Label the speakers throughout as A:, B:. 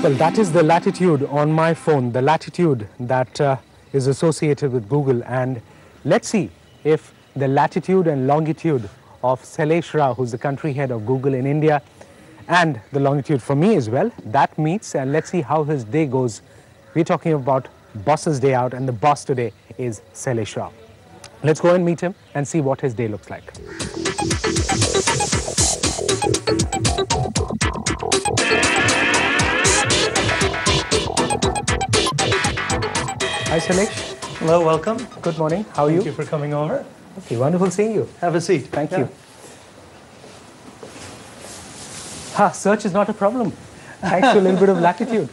A: Well, that is the latitude on my phone, the latitude that is associated with Google. And let's see if the latitude and longitude of Shailesh Rao, who's the country head of Google in India, and the longitude for me as well, that meets, and let's see how his day goes. We're talking about boss's day out, and the boss today is Shailesh Rao. Let's go and meet him and see what his day looks like. Hi, Shailesh.
B: Hello, welcome.
A: Good morning. How are you?
B: Thank you for coming over.
A: Okay, wonderful seeing you.
B: Have a seat.
A: Thank you. Search is not a problem, thanks to a little bit of latitude.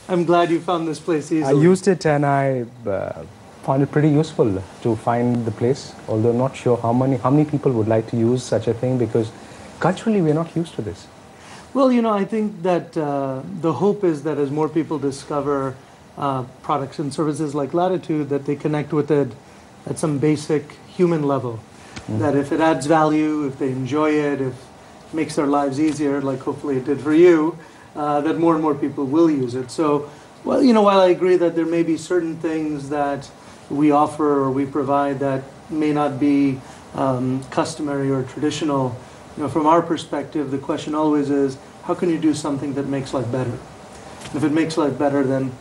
B: I'm glad you found this place easily.
A: I used it and I found it pretty useful to find the place, although I'm not sure how many people would like to use such a thing, because culturally we're not used to this.
B: Well, you know, I think that the hope is that as more people discover products and services like Latitude, that they connect with it at some basic human level. That if it adds value, if they enjoy it, if it makes their lives easier, like hopefully it did for you, that more and more people will use it. So, well, you know, while I agree that there may be certain things that we offer or we provide that may not be customary or traditional, you know, from our perspective, the question always is, how can you do something that makes life better? If it makes life better, then,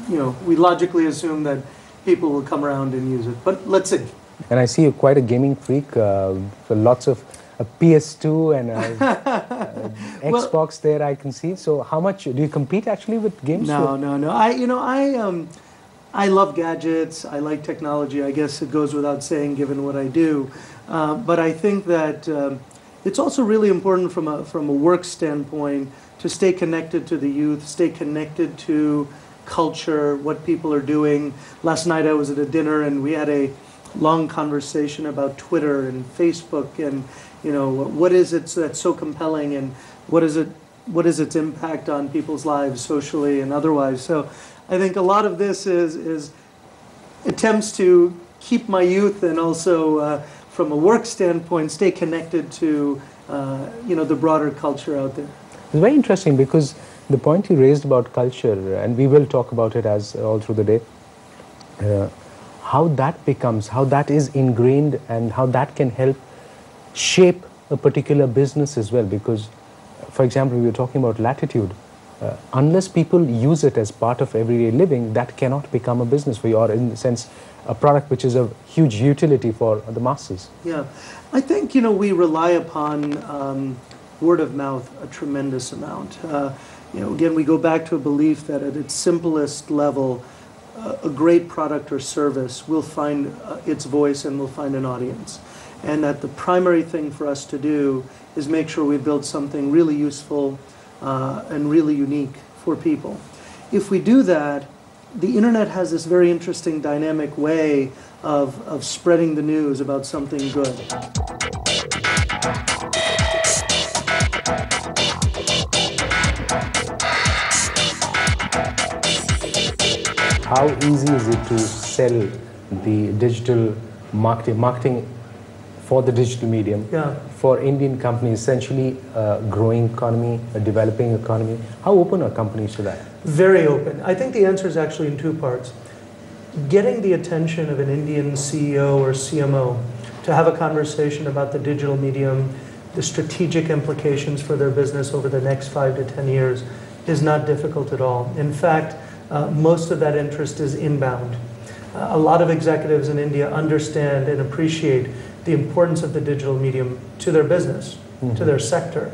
B: you know, we logically assume that people will come around and use it. But let's see.
A: And I see you're quite a gaming freak, for lots of a PS2 and a Xbox there I can see. So how much, do you compete actually with games?
B: No. I love gadgets, I like technology. I guess it goes without saying given what I do. But I think that it's also really important from a work standpoint to stay connected to the youth, stay connected to culture, what people are doing. Last night I was at a dinner and we had a long conversation about Twitter and Facebook and, you know, what is it that's so compelling and what is its impact on people's lives socially and otherwise. So I think a lot of this is attempts to keep my youth and also from a work standpoint stay connected to you know, the broader culture out there.
A: It's very interesting because the point you raised about culture, and we will talk about it as all through the day, how that is ingrained and how that can help shape a particular business as well. Because, for example, we were talking about Latitude. Unless people use it as part of everyday living, that cannot become a business for you, or in the sense, a product which is of huge utility for the masses.
B: Yeah, I think, you know, we rely upon word of mouth a tremendous amount. You know, again, we go back to a belief that at its simplest level, a great product or service will find its voice and will find an audience. And that the primary thing for us to do is make sure we build something really useful and really unique for people. If we do that, the internet has this very interesting dynamic way of spreading the news about something good.
A: How easy is it to sell the digital marketing for the digital medium for Indian companies, essentially a growing economy, a developing economy? How open are companies to that?
B: Very open. I think the answer is actually in two parts. Getting the attention of an Indian CEO or CMO to have a conversation about the digital medium, the strategic implications for their business over the next 5 to 10 years is not difficult at all. In fact, most of that interest is inbound. A lot of executives in India understand and appreciate the importance of the digital medium to their business, to their sector.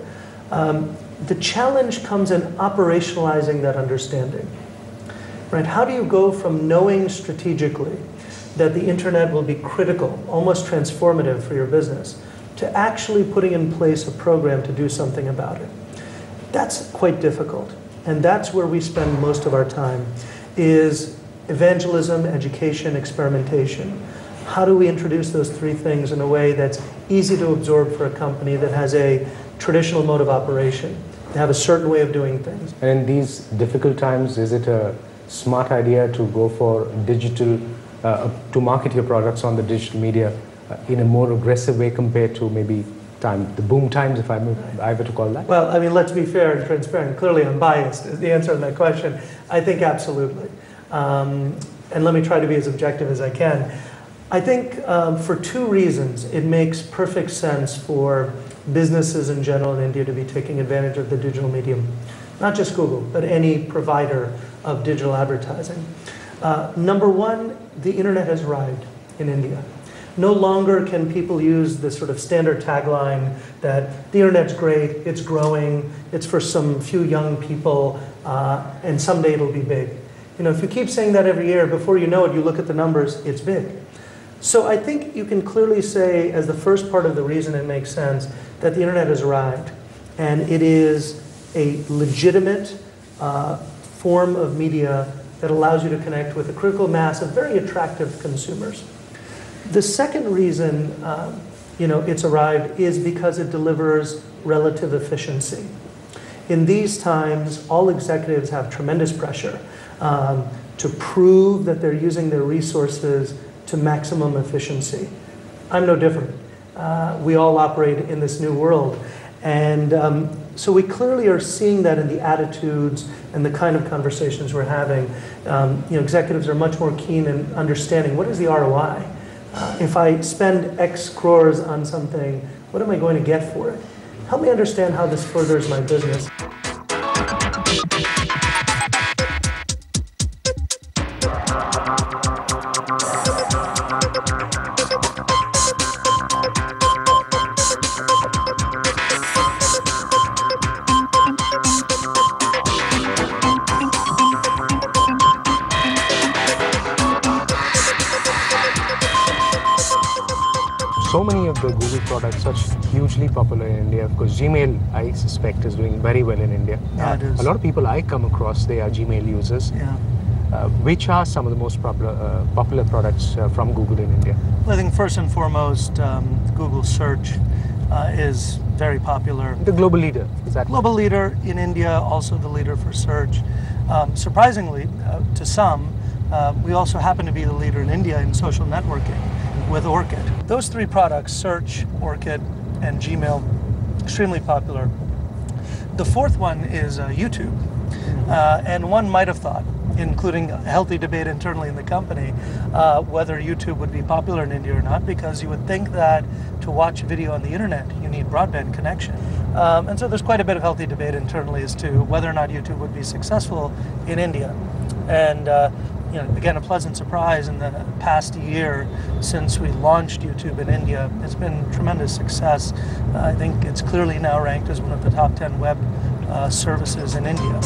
B: The challenge comes in operationalizing that understanding. Right? How do you go from knowing strategically that the internet will be critical, almost transformative for your business, to actually putting in place a program to do something about it? That's quite difficult. And that's where we spend most of our time, is evangelism, education, experimentation. How do we introduce those three things in a way that's easy to absorb for a company that has a traditional mode of operation, to have a certain way of doing things?
A: And in these difficult times, is it a smart idea to go for digital, to market your products on the digital media in a more aggressive way compared to maybe the boom times, if I were to call that?
B: Well, I mean, let's be fair and transparent. Clearly, I'm biased is the answer to that question. I think absolutely. And let me try to be as objective as I can. I think for two reasons, it makes perfect sense for businesses in general in India to be taking advantage of the digital medium. Not just Google, but any provider of digital advertising. Number one, the internet has arrived in India. No longer can people use this sort of standard tagline that the internet's great, it's growing, it's for some few young people, and someday it'll be big. You know, if you keep saying that every year, before you know it, you look at the numbers, it's big. So I think you can clearly say, as the first part of the reason it makes sense, that the internet has arrived, and it is a legitimate form of media that allows you to connect with a critical mass of very attractive consumers. The second reason it's arrived is because it delivers relative efficiency. In these times, all executives have tremendous pressure to prove that they're using their resources to maximum efficiency. I'm no different. We all operate in this new world. And so we clearly are seeing that in the attitudes and the kind of conversations we're having. Executives are much more keen in understanding what is the ROI. If I spend X crores on something, what am I going to get for it? Help me understand how this furthers my business.
A: So many of the Google products are hugely popular in India. Of course, Gmail, I suspect, is doing very well in India.
B: Yeah, it is.
A: A lot of people I come across, they are Gmail users.
B: Yeah.
A: Which are some of the most popular products from Google in India?
B: Well, I think first and foremost, Google Search is very popular.
A: The global leader, is that?
B: Global leader in India, also the leader for search. Surprisingly, to some, we also happen to be the leader in India in social networking with Orchid. Those three products, Search, Orchid, and Gmail, extremely popular. The fourth one is YouTube. And one might have thought, including a healthy debate internally in the company, whether YouTube would be popular in India or not, because you would think that to watch video on the internet, you need broadband connection. And so there's quite a bit of healthy debate internally as to whether or not YouTube would be successful in India. And again, a pleasant surprise in the past year since we launched YouTube in India. It's been tremendous success. I think it's clearly now ranked as one of the top 10 web services in India.